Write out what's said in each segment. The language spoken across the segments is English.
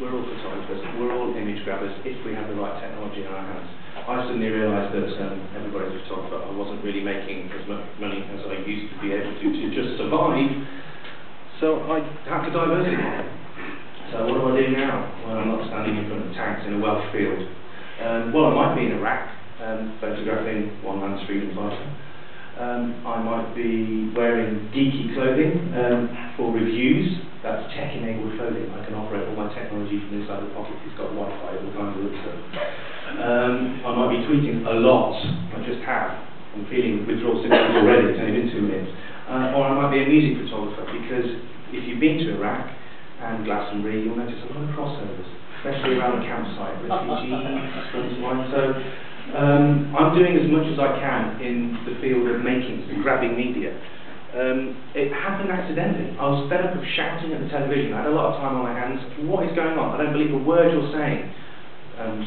we're all photographers, we're all image grabbers if we have the right technology in our hands. I suddenly realised that everybody's a photographer. I wasn't really making as much money as I used to be able to just survive, so I had to diversify. So what do I do now? Well, I'm not standing in front of tanks in a Welsh field. Well, I might be in Iraq, photographing one man's freedom fighter. I might be wearing geeky clothing for reviews. That's tech-enabled clothing. I can operate all my technology from inside the pocket. It's got Wi-Fi, all kinds of good stuff. I might be tweeting a lot. I just have. I'm feeling withdrawal symptoms already. It's only been 2 minutes. Or I might be a music photographer, because if you've been to Iraq and Glastonbury, you'll notice a lot of crossovers, especially around the campsite, refugees, friends of mine. So I'm doing as much as I can in the field of making and grabbing media. It happened accidentally. I was fed up of shouting at the television. I had a lot of time on my hands. What is going on? I don't believe a word you're saying.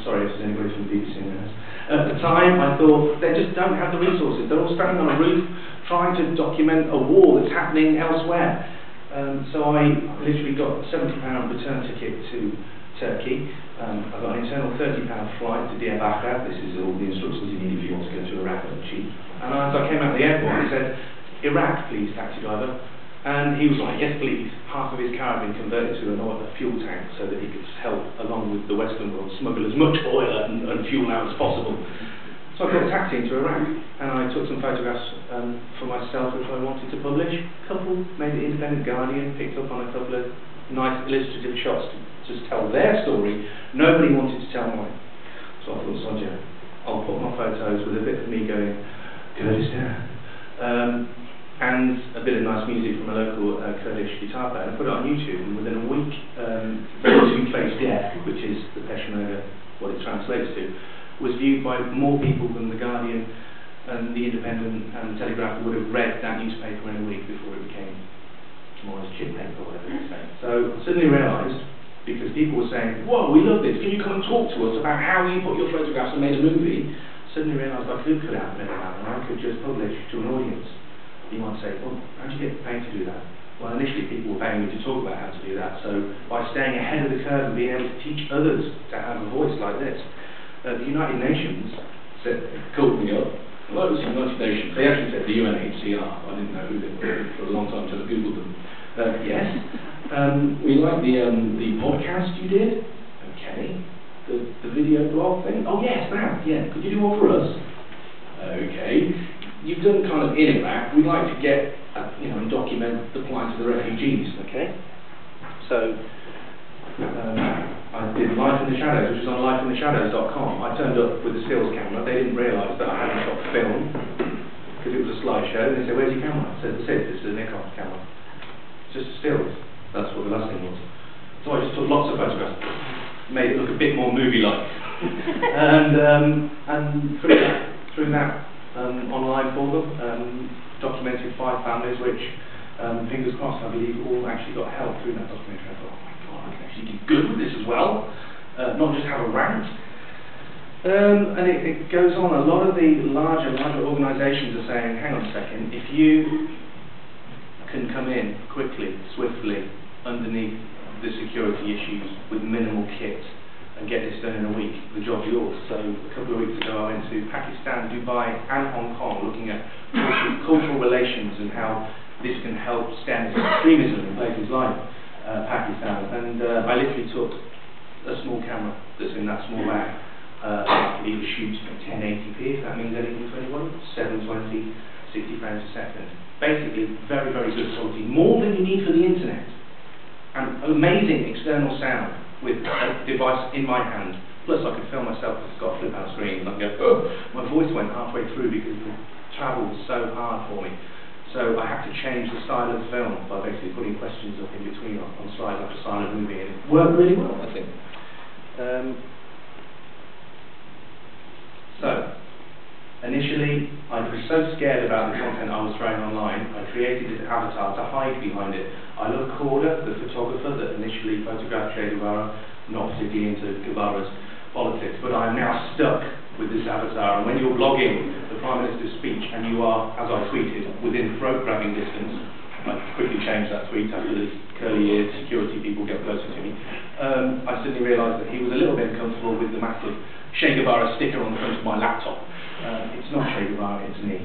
Sorry if there's anybody from the BBC in there. At the time, I thought, they just don't have the resources. They're all standing on a roof trying to document a war that's happening elsewhere. So I literally got a £70 return ticket to Turkey. I got an internal £30 flight to Diyarbakir. This is all the instructions you need if you want to go to Iraq at cheap. And as I came out of the airport, he said, "Iraq, please, taxi driver." And he was like, "Yes, please." Half of his car had been converted to a fuel tank so that he could help, along with the Western world, smuggle as much oil and fuel out as possible. So I got a taxi into Iraq, and I took some photographs for myself which I wanted to publish. A couple made the Independent Guardian, picked up on a couple of nice illustrative shots to just tell their story. Nobody wanted to tell mine. So I thought, Sodja, I'll put my photos with a bit of me going, Kurdistan. And a bit of nice music from a local Kurdish guitar player, and I put it on YouTube, and within a week, Two-Faced Death, which is the Peshmerga, what it translates to, was viewed by more people than The Guardian and The Independent and The Telegraph would have read that newspaper in a week before it became more as chip paper, or whatever they say. So I suddenly realised, because people were saying, "Whoa, we love this, can you come and talk to us about how you put your photographs and made a movie?" Suddenly realised I could put out a middle and I could just publish to an audience. You might say, "Well, how do you get paid to do that?" Well, initially people were paying me to talk about how to do that, so by staying ahead of the curve and being able to teach others to have a voice like this. The United Nations called me up. Well, it was the United Nations. They actually said the UNHCR. I didn't know who they were for a long time until I Googled them. Yes. We like the podcast you did. Okay. The video blog thing. Oh yes, that. Yeah. Could you do one for us? Okay. You've done kind of in Iraq. We'd like to get, and document the plight of the refugees. Okay. So I did Life in the Shadows, which was on lifeintheshadows.com. I turned up with a stills camera. They didn't realise that I hadn't got film because it was a slideshow. They said, "Where's your camera?" I said, "That's it. This is a Nikon camera. It's just stills." That's what the last thing was. So I just took lots of photographs, made it look a bit more movie-like, and through that. Online for them, documented 5 families which, fingers crossed, I believe all actually got help through that documentary. I thought, oh my God, I can actually do good with this as well, not just have a rant. And it goes on. A lot of the larger organisations are saying, hang on a second, if you can come in quickly, swiftly, underneath the security issues with minimal kit, and get this done in a week, the job's yours. So a couple of weeks ago I went to Pakistan, Dubai and Hong Kong looking at cultural relations and how this can help stem extremism in places like Pakistan. And I literally took a small camera that's in that small bag. I could either shoot 1080p, if that means anything to anybody, 720, 60 frames a second. Basically very, very good quality, more than you need for the internet. And amazing external sound with a device in my hand. Plus I could film myself because it's got a flip out screen and I can go, oh, my voice went halfway through because the travel was so hard for me. So I had to change the style of the film by basically putting questions up in between on slides after silent movie, and it worked really well, I think. So initially I was so scared about the content I was throwing online, I created this avatar to hide behind it. I love Corda, the photographer that initially photographed Che Guevara, not particularly into Guevara's politics, but I am now stuck with this avatar. And when you're blogging the Prime Minister's speech and you are, as I tweeted, within throat-grabbing distance, I quickly changed that tweet after the curly-eared security people get closer to me. I suddenly realised that he was a little bit uncomfortable with the massive Che Guevara sticker on the front of my laptop. It's not Che Guevara, it's me.